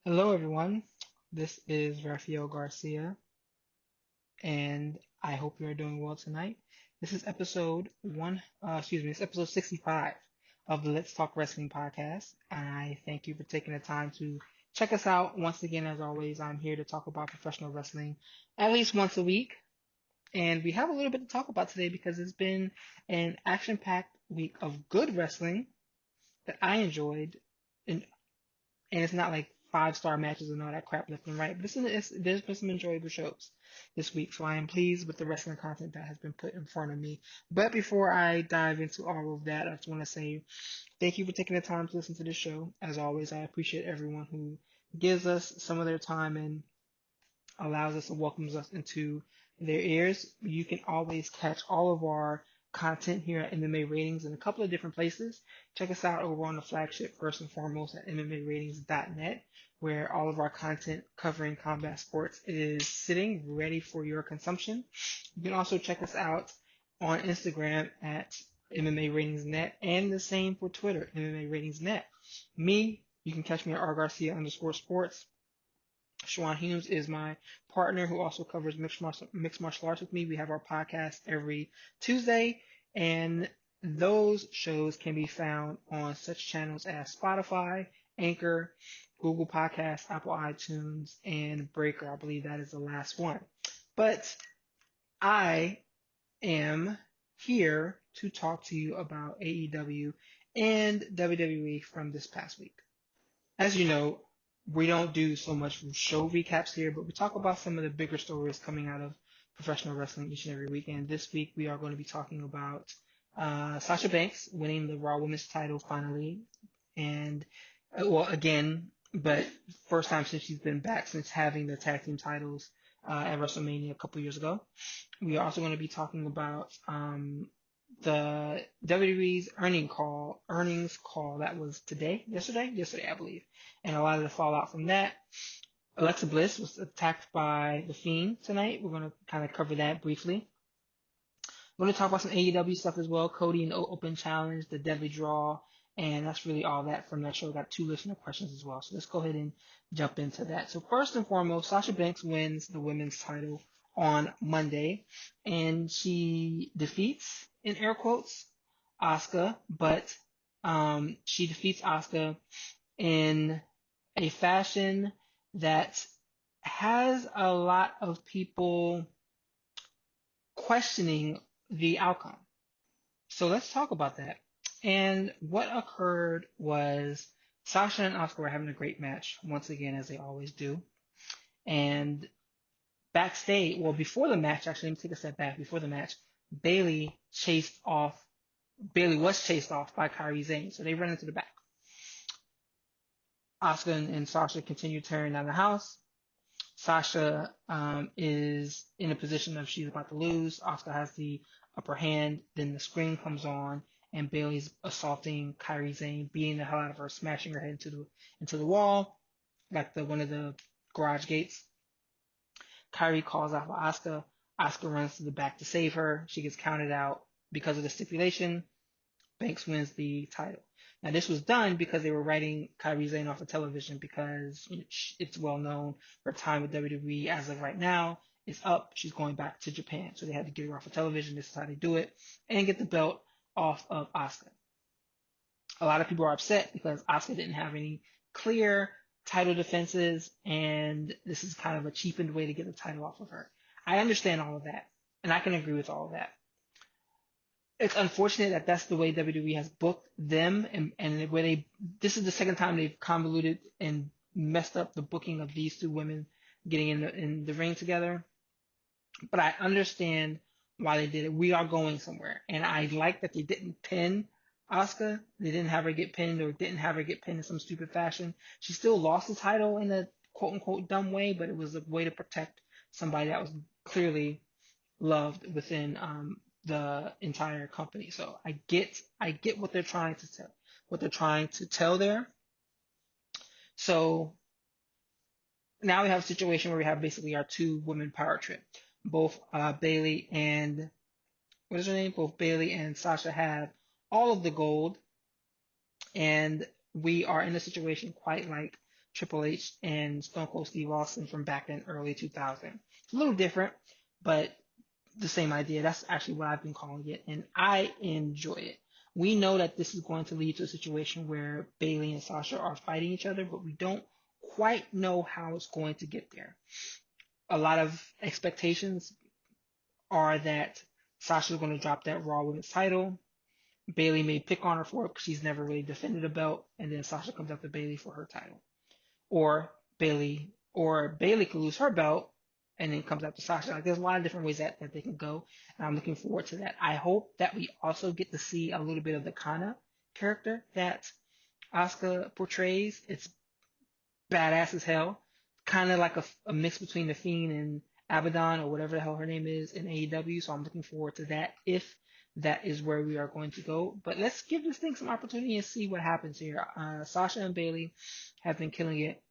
Hello, everyone. This is Raphael Garcia, and I hope you are doing well tonight. This is it's episode 65 of the Let's Talk Wrestling podcast. I thank you for taking the time to check us out. Once again, as always, I'm here to talk about professional wrestling at least once a week. And we have a little bit to talk about today because it's been an action-packed week of good wrestling that I enjoyed. And and it's not like 5-star matches and all that crap left and right. But there's been some enjoyable shows this week, so I am pleased with the wrestling content that has been put in front of me. But before I dive into all of that, I just want to say thank you for taking the time to listen to this show. As always, I appreciate everyone who gives us some of their time and allows us and welcomes us into their ears. You can always catch all of our content here at MMA Ratings in a couple of different places. Check us out over on the flagship, first and foremost, at MMARatings.net, where all of our content covering combat sports is sitting ready for your consumption. You can also check us out on Instagram at MMA Ratings Net and the same for Twitter, MMA Ratings Net. Me, you can catch me at rgarcia_sports. Shawan Humes is my partner who also covers mixed martial arts with me. We have our podcast every Tuesday, and those shows can be found on such channels as Spotify, Anchor, Google Podcasts, Apple iTunes, and Breaker. I believe that is the last one. But I am here to talk to you about AEW and WWE from this past week. As you know, we don't do so much show recaps here, but we talk about some of the bigger stories coming out of professional wrestling each and every week. And this week we are going to be talking about Sasha Banks winning the Raw Women's title finally, and again, but first time since she's been back since having the tag team titles at WrestleMania a couple years ago. We are also going to be talking about the WWE's earnings call that was yesterday, I believe, and a lot of the fallout from that. Alexa Bliss was attacked by the Fiend tonight. We're going to kind of cover that briefly. We're going to talk about some AEW stuff as well. Cody and Open Challenge, the Deadly Draw, and that's really all that from that show. Got 2 listener questions as well. So let's go ahead and jump into that. So first and foremost, Sasha Banks wins the women's title on Monday, and she defeats, in air quotes, Asuka, but she defeats Asuka in a fashion that has a lot of people questioning the outcome. So let's talk about that. And what occurred was Sasha and Asuka were having a great match, once again, as they always do. And backstage, well, before the match, actually, let me take a step back. Before the match, Bayley was chased off by Kairi Sane, so they run into the back. Asuka and Sasha continue tearing down the house. Sasha is in a position of she's about to lose. Asuka has the upper hand. Then the screen comes on, and Bayley's assaulting Kairi Sane, beating the hell out of her, smashing her head into the wall, like one of the garage gates. Kairi calls out for Asuka. Asuka runs to the back to save her. She gets counted out because of the stipulation. Banks wins the title. Now, this was done because they were writing Kairi Sane off of television because it's well known her time with WWE as of right now is up. She's going back to Japan. So they had to get her off of television. This is how they do it. And get the belt off of Asuka. A lot of people are upset because Asuka didn't have any clear title defenses, and this is kind of a cheapened way to get the title off of her. I understand all of that, and I can agree with all of that. It's unfortunate that that's the way WWE has booked them, and where this is the second time they've convoluted and messed up the booking of these 2 women getting in the ring together. But I understand why they did it. We are going somewhere, and I like that they didn't pin Asuka. They didn't have her get pinned, or didn't have her get pinned in some stupid fashion. She still lost the title in a quote unquote dumb way, but it was a way to protect somebody that was clearly loved within the entire company. So I get what they're trying to tell there. So now we have a situation where we have basically our 2 women power trip. Both Bayley and what is her name? Both Bayley and Sasha have all of the gold, and we are in a situation quite like Triple H and Stone Cold Steve Austin from back in early 2000. It's a little different, but the same idea. That's actually what I've been calling it, and I enjoy it. We know that this is going to lead to a situation where Bayley and Sasha are fighting each other, but we don't quite know how it's going to get there. A lot of expectations are that Sasha's going to drop that Raw Women's title. Bayley may pick on her for it because she's never really defended a belt, and then Sasha comes after Bayley for her title. Or Bayley could lose her belt and then comes after Sasha. Like there's a lot of different ways that they can go, and I'm looking forward to that. I hope that we also get to see a little bit of the Kana character that Asuka portrays. It's badass as hell. Kind of like a mix between the Fiend and Abaddon or whatever the hell her name is in AEW. So I'm looking forward to that if that is where we are going to go. But let's give this thing some opportunity and see what happens here. Sasha and Bayley have been killing it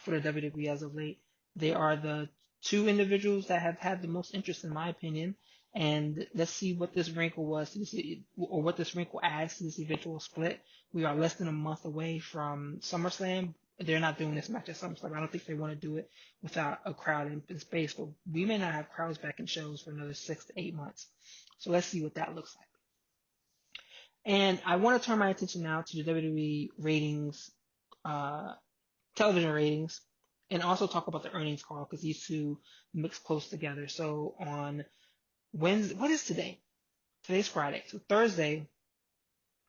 for the WWE as of late. They are the two individuals that have had the most interest, in my opinion. And let's see what this wrinkle was to this, or what this wrinkle adds to this eventual split. We are less than a month away from SummerSlam. They're not doing this match at SummerSlam. I don't think they want to do it without a crowd in space. But we may not have crowds back in shows for another 6 to 8 months. So let's see what that looks like. And I want to turn my attention now to the WWE ratings, television ratings, and also talk about the earnings call because these two mix close together. So on Wednesday, what is today? Today's Friday. So Thursday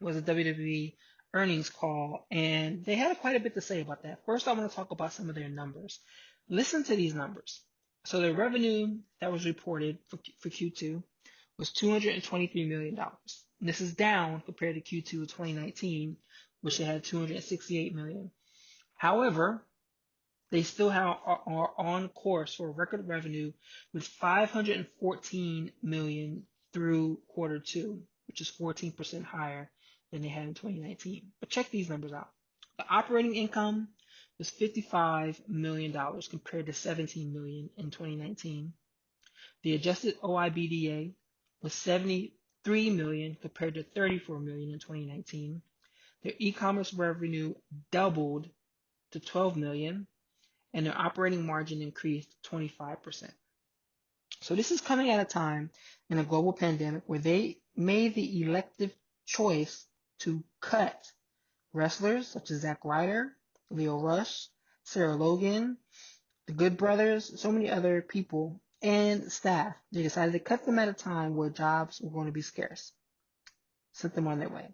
was a WWE earnings call, and they had quite a bit to say about that. First, I want to talk about some of their numbers. Listen to these numbers. So the revenue that was reported for Q2 was $223 million. And this is down compared to Q2 of 2019, which they had $268 million. However, they still are on course for record revenue with $514 million through quarter two, which is 14% higher than they had in 2019. But check these numbers out. The operating income was $55 million compared to $17 million in 2019. The adjusted OIBDA was $73 million compared to $34 million in 2019. Their e-commerce revenue doubled to $12 million, and their operating margin increased 25%. So this is coming at a time in a global pandemic where they made the elective choice to cut wrestlers such as Zack Ryder, Leo Rush, Sarah Logan, the Good Brothers, so many other people, and staff. They decided to cut them at a time where jobs were going to be scarce. Sent them on their way.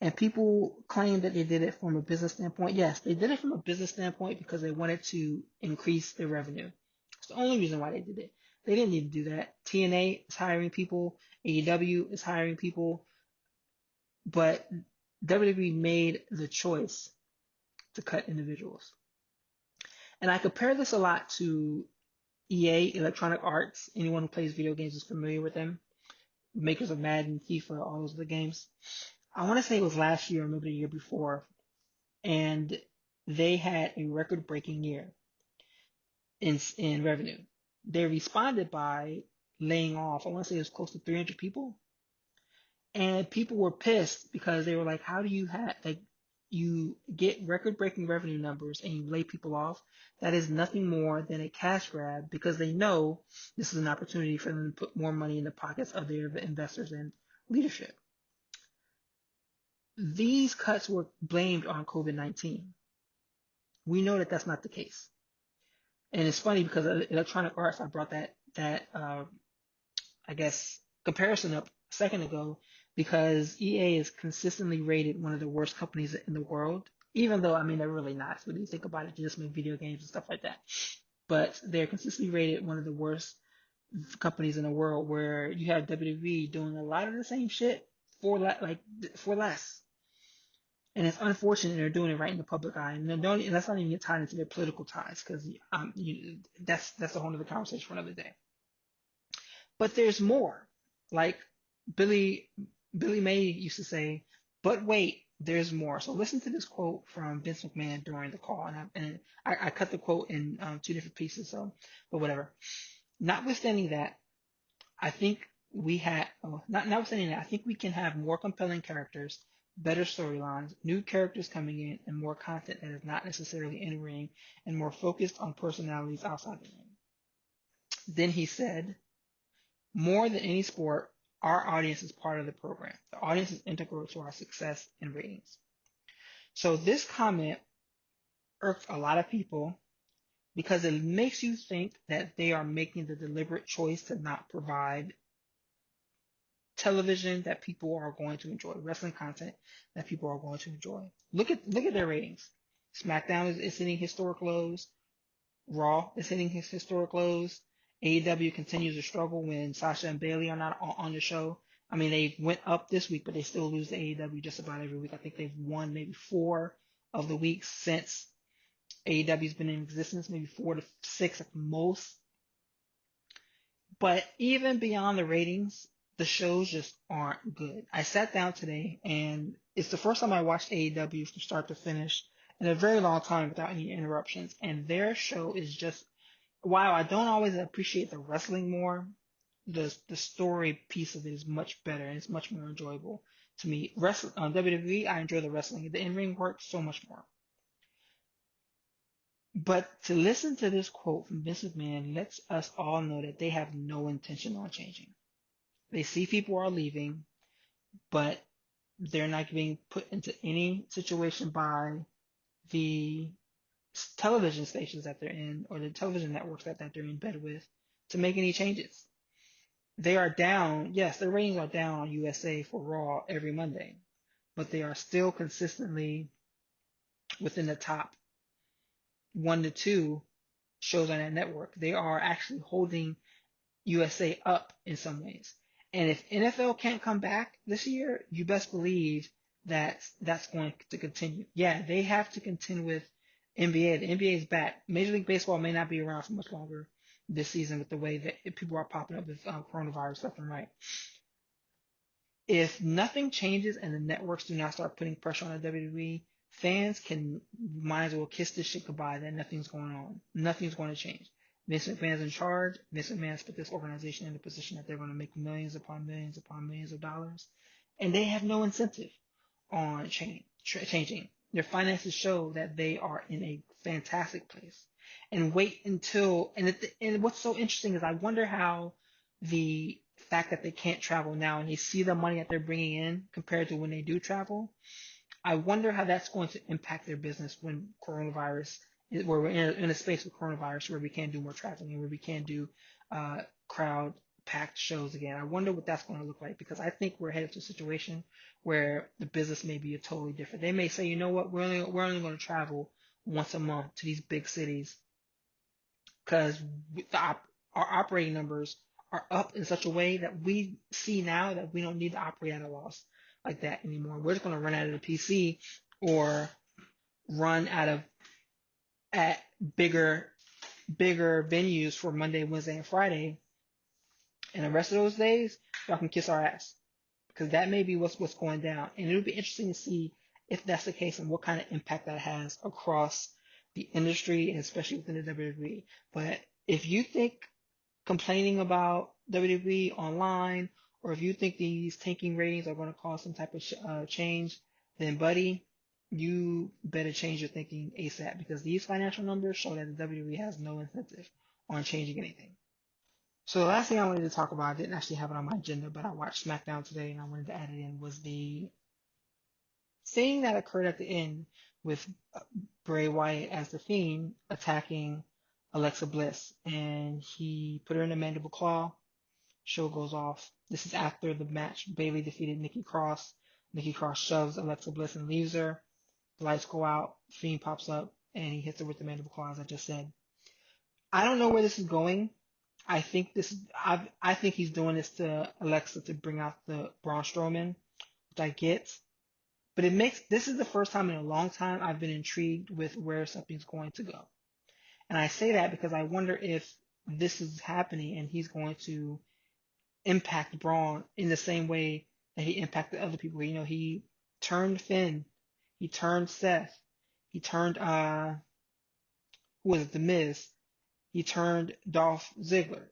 And people claim that they did it from a business standpoint. Yes, they did it from a business standpoint because they wanted to increase their revenue. It's the only reason why they did it. They didn't need to do that. TNA is hiring people. AEW is hiring people. But WWE made the choice to cut individuals. And I compare this a lot to EA, Electronic Arts. Anyone who plays video games is familiar with them. Makers of Madden, FIFA, all those other games. I want to say it was last year or maybe the year before, and they had a record-breaking year in revenue. They responded by laying off, I want to say it was close to 300 people, and people were pissed because they were like, how do you you get record-breaking revenue numbers and you lay people off? That is nothing more than a cash grab because they know this is an opportunity for them to put more money in the pockets of their investors and leadership. These cuts were blamed on COVID-19. We know that that's not the case. And it's funny because Electronic Arts, I brought that I guess comparison up a second ago because EA is consistently rated one of the worst companies in the world, even though, I mean, they're really not. When you think about it, they just make video games and stuff like that. But they're consistently rated one of the worst companies in the world where you have WWE doing a lot of the same shit for less. And it's unfortunate they're doing it right in the public eye. And let's not even get tied into their political ties because that's a whole other conversation for another day. But there's more. Like Billy May used to say, but wait, there's more. So listen to this quote from Vince McMahon during the call. And I cut the quote in two different pieces, but whatever. Notwithstanding that, I think we can have more compelling characters, better storylines, new characters coming in, and more content that is not necessarily in ring and more focused on personalities outside the ring. Then he said, more than any sport, our audience is part of the program. The audience is integral to our success and ratings. So this comment irked a lot of people because it makes you think that they are making the deliberate choice to not provide television that people are going to enjoy, wrestling content that people are going to enjoy. Look at their ratings. SmackDown is hitting historic lows. Raw is hitting his historic lows. AEW continues to struggle when Sasha and Bailey are not on the show. I mean, they went up this week, but they still lose to AEW just about every week. I think they've won maybe 4 of the weeks since AEW's been in existence, maybe 4 to 6 at the most. But even beyond the ratings, the shows just aren't good. I sat down today, and it's the first time I watched AEW from start to finish in a very long time without any interruptions. And their show is just, while I don't always appreciate the wrestling more, the story piece of it is much better and it's much more enjoyable to me. On WWE, I enjoy the wrestling. The in-ring work so much more. But to listen to this quote from Vince McMahon lets us all know that they have no intention on changing. They see people are leaving, but they're not being put into any situation by the television stations that they're in or the television networks that they're in bed with to make any changes. They are down, yes, their ratings are down on USA for Raw every Monday, but they are still consistently within the top 1 to 2 shows on that network. They are actually holding USA up in some ways. And if NFL can't come back this year, you best believe that that's going to continue. Yeah, they have to contend with NBA. The NBA is back. Major League Baseball may not be around for much longer this season with the way that people are popping up with coronavirus left and right. If nothing changes and the networks do not start putting pressure on the WWE, fans might as well kiss this shit goodbye that nothing's going on. Nothing's going to change. Vince McMahon's in charge. Vince McMahon's put this organization in a position that they're going to make millions upon millions upon millions of dollars. And they have no incentive on changing. Their finances show that they are in a fantastic place. And wait until, and what's so interesting is I wonder how the fact that they can't travel now and they see the money that they're bringing in compared to when they do travel, I wonder how that's going to impact their business when coronavirus, where we're in a space with coronavirus where we can't do more traveling and where we can't do crowd packed shows again. I wonder what that's going to look like because I think we're headed to a situation where the business may be totally different. They may say, you know what, we're only going to travel once a month to these big cities because our operating numbers are up in such a way that we see now that we don't need to operate at a loss like that anymore. We're just going to run out of the PC or run at bigger venues for Monday, Wednesday, and Friday. And the rest of those days, y'all can kiss our ass because that may be what's going down. And it'll be interesting to see if that's the case and what kind of impact that has across the industry and especially within the WWE. But if you think complaining about WWE online, or if you think these tanking ratings are going to cause some type of change, then buddy, you better change your thinking ASAP because these financial numbers show that the WWE has no incentive on changing anything. So the last thing I wanted to talk about, I didn't actually have it on my agenda, but I watched SmackDown today and I wanted to add it in, was the thing that occurred at the end with Bray Wyatt as the Fiend attacking Alexa Bliss, and he put her in a mandible claw. Show goes off. This is after the match. Bayley defeated Nikki Cross. Nikki Cross shoves Alexa Bliss and leaves her. The lights go out. Fiend pops up and he hits her with the mandible claw, as I just said. I don't know where this is going. I think he's doing this to Alexa to bring out the Braun Strowman, which I get. But this is the first time in a long time I've been intrigued with where something's going to go. And I say that because I wonder if this is happening and he's going to impact Braun in the same way that he impacted other people. You know, he turned Finn, he turned Seth, he turned who was it, The Miz, he turned Dolph Ziggler.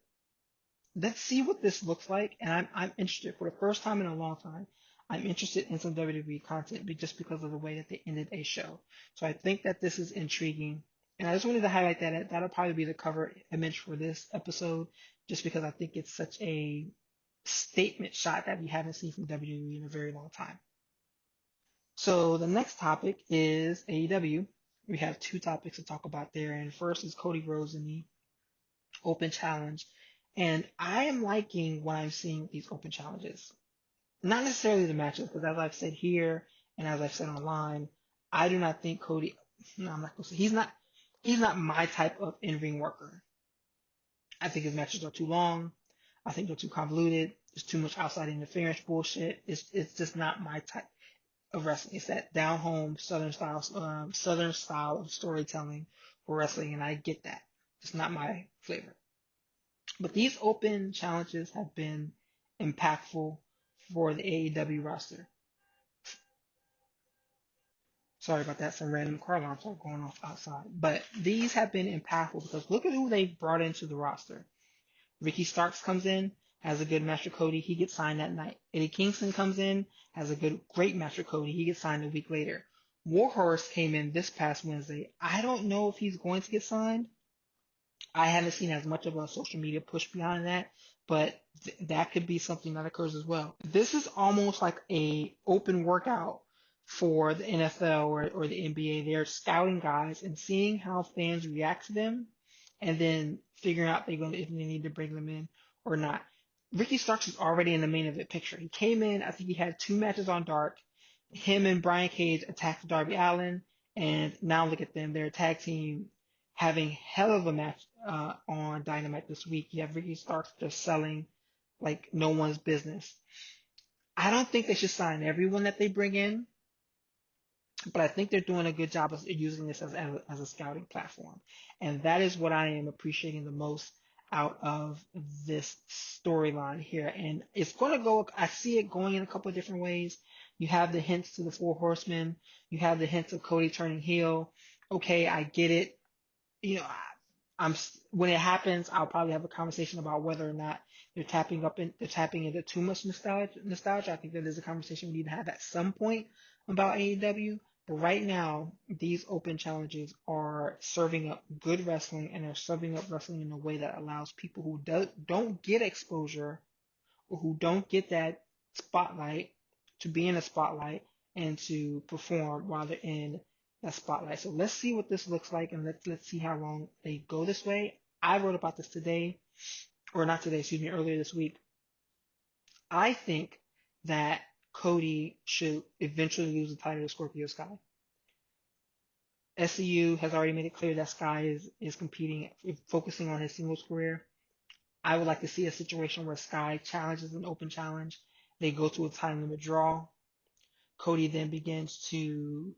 Let's see what this looks like, and I'm interested. For the first time in a long time, I'm interested in some WWE content just because of the way that they ended a show. So I think that this is intriguing. And I just wanted to highlight that that'll probably be the cover image for this episode, just because I think it's such a statement shot that we haven't seen from WWE in a very long time. So the next topic is AEW. We have two topics to talk about there, and first is Cody Rhodes in the Open Challenge. And I am liking what I'm seeing with these Open Challenges. Not necessarily the matches, because as I've said here and as I've said online, I do not think Cody. No, I'm not gonna say he's not my type of in-ring worker. I think his matches are too long. I think they're too convoluted. There's too much outside interference bullshit. It's just not my type of wrestling. It's that down home southern style of storytelling for wrestling, and I get that. It's not my flavor. But these open challenges have been impactful for the AEW roster. Sorry about that. Some random car alarms are going off outside. But these have been impactful because look at who they've brought into the roster. Ricky Starks comes in, has a good match with Cody. He gets signed that night. Eddie Kingston comes in, has a great match with Cody. He gets signed a week later. Warhorse came in this past Wednesday. I don't know if he's going to get signed. I haven't seen as much of a social media push behind that, but that could be something that occurs as well. This is almost like a open workout for the NFL or the NBA. They're scouting guys and seeing how fans react to them, and then figuring out if they need to bring them in or not. Ricky Starks is already in the main event picture. He came in. I think he had two matches on Dark. Him and Brian Cage attacked Darby Allin, and now look at them. They're a tag team having hell of a match on Dynamite this week. You have Ricky Starks just selling like no one's business. I don't think they should sign everyone that they bring in, but I think they're doing a good job of using this as a scouting platform. And that is what I am appreciating the most out of this storyline here. And it's going to go, I see it going in a couple of different ways. You have the hints to the Four Horsemen. You have the hints of Cody turning heel. Okay, I get it. You know, I'm when it happens, I'll probably have a conversation about whether or not they're tapping into too much nostalgia. I think that is a conversation we need to have at some point about AEW. But right now, these open challenges are serving up good wrestling, and they're serving up wrestling in a way that allows people who don't get exposure or who don't get that spotlight to be in a spotlight and to perform while they're in that spotlight. So let's see what this looks like, and let's see how long they go this way. I wrote about this today, or not today, excuse me, earlier this week. I think that Cody should eventually lose the title to Scorpio Sky. SCU has already made it clear that Sky is competing, focusing on his singles career. I would like to see a situation where Sky challenges an open challenge. They go to a time limit draw. Cody then begins to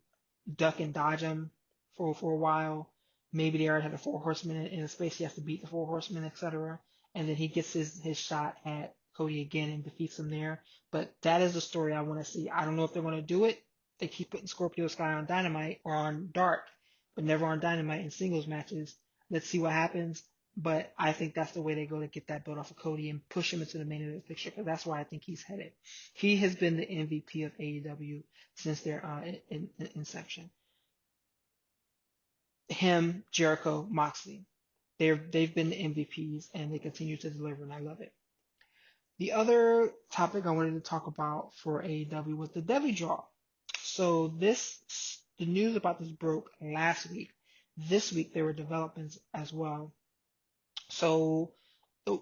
duck and dodge him for a while. Maybe they already had the Four Horsemen in a space. He has to beat the Four Horsemen, etc. And then he gets his shot at Cody again and defeats him there. But that is the story I want to see. I don't know if they're going to do it. They keep putting Scorpio Sky on Dynamite or on Dark, but never on Dynamite in singles matches. Let's see what happens. But I think that's the way they go to get that belt off of Cody and push him into the main event picture, because that's where I think he's headed. He has been the MVP of AEW since their inception. Him, Jericho, Moxley. They've been the MVPs, and they continue to deliver, and I love it. The other topic I wanted to talk about for AEW was the Devi draw. So the news about this broke last week. This week there were developments as well. So the,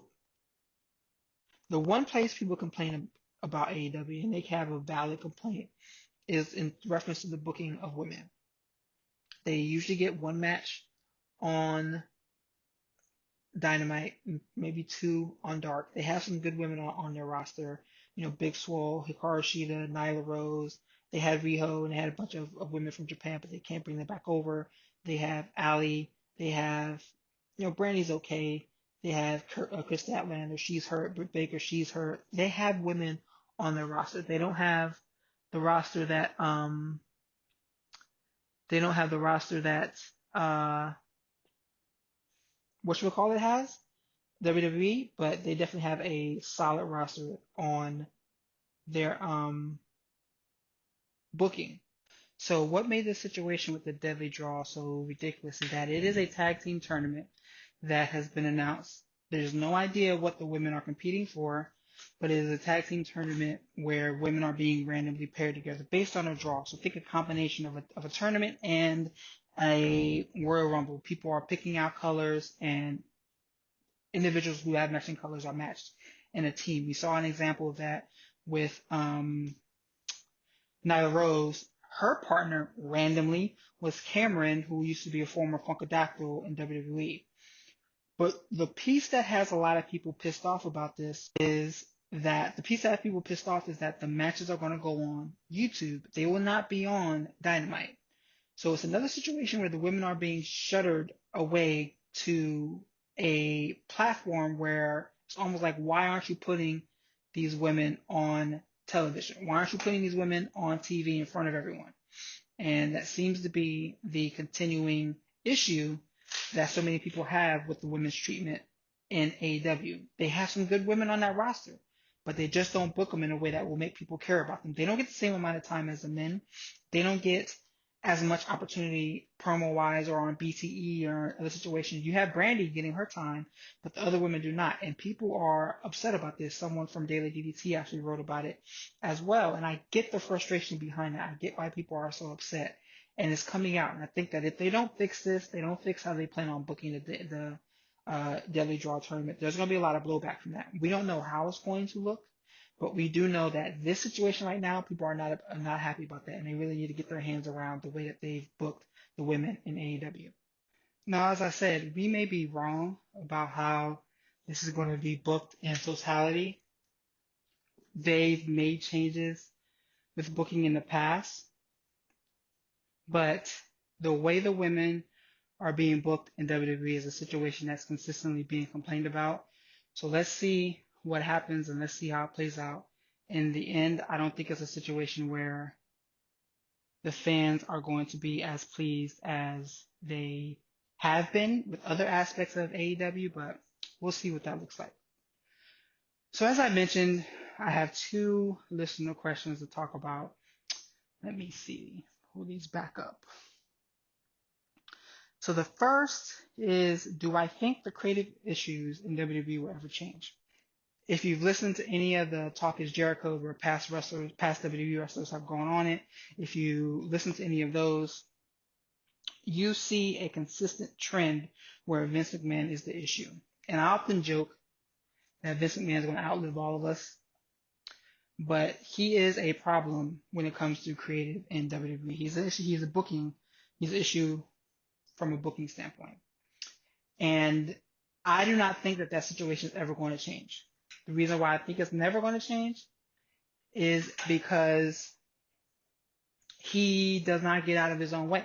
the one place people complain about AEW, and they have a valid complaint, is in reference to the booking of women. They usually get one match on Dynamite, maybe two on Dark. They have some good women on their roster. You know, Big Swole, Hikaru Shida, Nyla Rose. They had Riho, and they had a bunch of women from Japan, but they can't bring them back over. They have Ali. They have, Brandy's okay. They have Chris Statlander. She's hurt. Britt Baker, she's hurt. They have women on their roster. They don't have the roster that they don't have the roster that whatchamacallit has, WWE, but they definitely have a solid roster on their booking. So what made this situation with the Deadly Draw so ridiculous is that it is a tag team tournament that has been announced. There's no idea what the women are competing for, but it is a tag team tournament where women are being randomly paired together based on a draw. So think a combination of a tournament and a Royal Rumble. People are picking out colors and individuals who have matching colors are matched in a team. We saw an example of that with Nyla Rose. Her partner randomly was Cameron, who used to be a former Funkadactyl in WWE. But the piece that has a lot of people pissed off about this is that the matches are going to go on YouTube. They will not be on Dynamite. So it's another situation where the women are being shuttered away to a platform where it's almost like, why aren't you putting these women on television? Why aren't you putting these women on TV in front of everyone? And that seems to be the continuing issue that so many people have with the women's treatment in AEW. They have some good women on that roster, but they just don't book them in a way that will make people care about them. They don't get the same amount of time as the men. They don't get as much opportunity promo-wise or on BTE or other situations. You have Brandy getting her time, but the other women do not. And people are upset about this. Someone from Daily DDT actually wrote about it as well. And I get the frustration behind that. I get why people are so upset. And it's coming out. And I think that if they don't fix this, they don't fix how they plan on booking the Deadly Draw tournament, there's going to be a lot of blowback from that. We don't know how it's going to look. But we do know that this situation right now, people are not happy about that, and they really need to get their hands around the way that they've booked the women in AEW. Now, as I said, we may be wrong about how this is going to be booked in totality. They've made changes with booking in the past, but the way the women are being booked in WWE is a situation that's consistently being complained about. So let's see what happens and let's see how it plays out. In the end, I don't think it's a situation where the fans are going to be as pleased as they have been with other aspects of AEW, but we'll see what that looks like. So as I mentioned, I have two listener questions to talk about. Let me see, pull these back up. So the first is, do I think the creative issues in WWE will ever change? If you've listened to any of the Talk is Jericho where past WWE wrestlers have gone on it, if you listen to any of those, you see a consistent trend where Vince McMahon is the issue. And I often joke that Vince McMahon is going to outlive all of us, but he is a problem when it comes to creative in WWE. He's an issue. He's an issue from a booking standpoint. And I do not think that situation is ever going to change. The reason why I think it's never going to change is because he does not get out of his own way.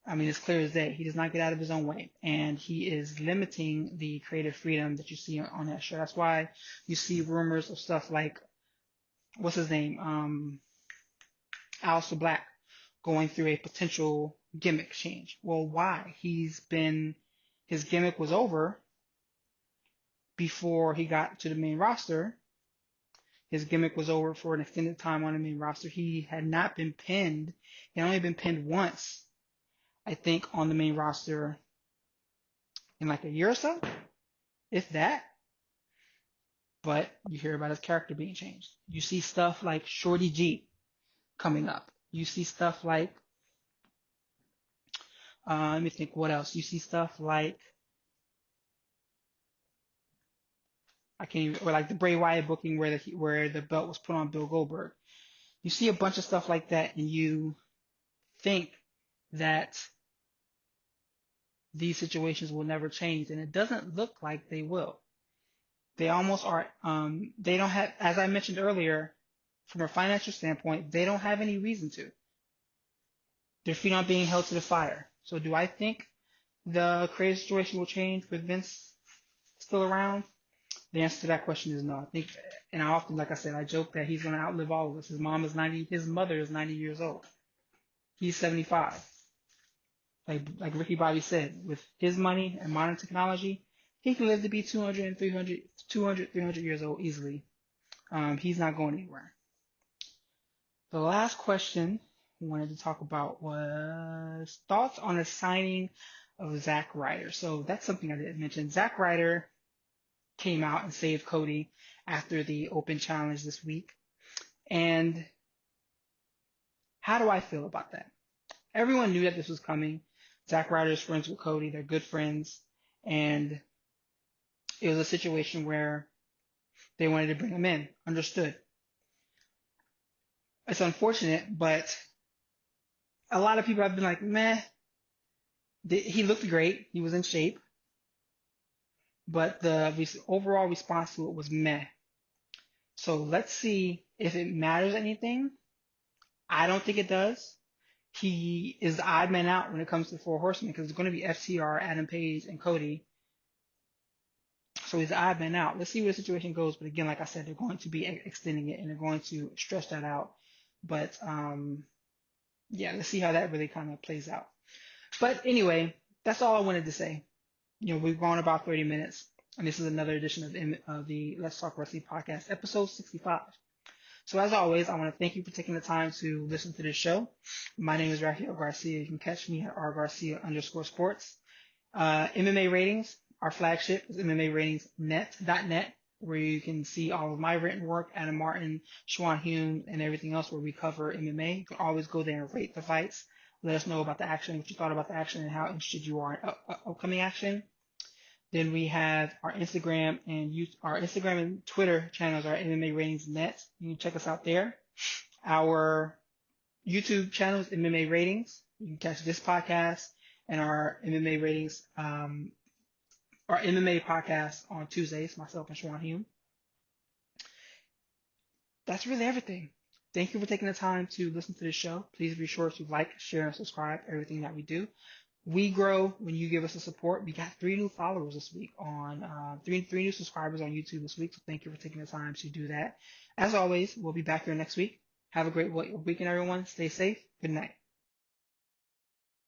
I mean, it's clear as day. He does not get out of his own way. And he is limiting the creative freedom that you see on that show. That's why you see rumors of stuff like, what's his name? Aleister Black going through a potential gimmick change. Well, why? His gimmick was over before he got to the main roster. His gimmick was over for an extended time on the main roster. He had not been pinned. He had only been pinned once, I think, on the main roster in like a year or so, if that. But you hear about his character being changed. You see stuff like Shorty G coming up. You see stuff like, let me think, what else? You see stuff like, or like the Bray Wyatt booking where the belt was put on Bill Goldberg. You see a bunch of stuff like that, and you think that these situations will never change, and it doesn't look like they will. They almost are. They don't have, as I mentioned earlier, from a financial standpoint, they don't have any reason to. Their feet aren't being held to the fire. So do I think the creative situation will change with Vince still around? The answer to that question is no. I think, and I often, like I said, I joke that he's going to outlive all of us. His mother is 90 years old. He's 75. Like Ricky Bobby said, with his money and modern technology, he can live to be 200, 300 years old easily. He's not going anywhere. The last question I wanted to talk about was thoughts on the signing of Zack Ryder. So that's something I didn't mention. Zack Ryder came out and saved Cody after the Open Challenge this week. And how do I feel about that? Everyone knew that this was coming. Zack Ryder is friends with Cody. They're good friends. And it was a situation where they wanted to bring him in. Understood. It's unfortunate, but a lot of people have been like, meh. He looked great. He was in shape. But the overall response to it was meh. So let's see if it matters anything. I don't think it does. He is the odd man out when it comes to the Four Horsemen because it's going to be FTR, Adam Page, and Cody. So he's the odd man out. Let's see where the situation goes. But again, like I said, they're going to be extending it and they're going to stretch that out. But yeah, let's see how that really kind of plays out. But anyway, that's all I wanted to say. We've gone about 30 minutes, and this is another edition of the Let's Talk Wrestling podcast, episode 65. So as always, I want to thank you for taking the time to listen to this show. My name is Raphael Garcia. You can catch me at rgarcia_sports. MMA Ratings, our flagship is MMARatingsNet.net, where you can see all of my written work, Adam Martin, Schwan Hume, and everything else where we cover MMA. You can always go there and rate the fights. Let us know about the action, what you thought about the action, and how interested you are in upcoming action. Then we have our Instagram and Twitter channels are MMA Ratings Net. You can check us out there. Our YouTube channel is MMA Ratings. You can catch this podcast and our MMA Ratings, our MMA podcast on Tuesdays, myself and Schwan Hume. That's really everything. Thank you for taking the time to listen to this show. Please be sure to like, share, and subscribe everything that we do. We grow when you give us the support. We got 3 new followers this week on three new subscribers on YouTube this week. So thank you for taking the time to do that. As always, we'll be back here next week. Have a great weekend, everyone. Stay safe. Good night.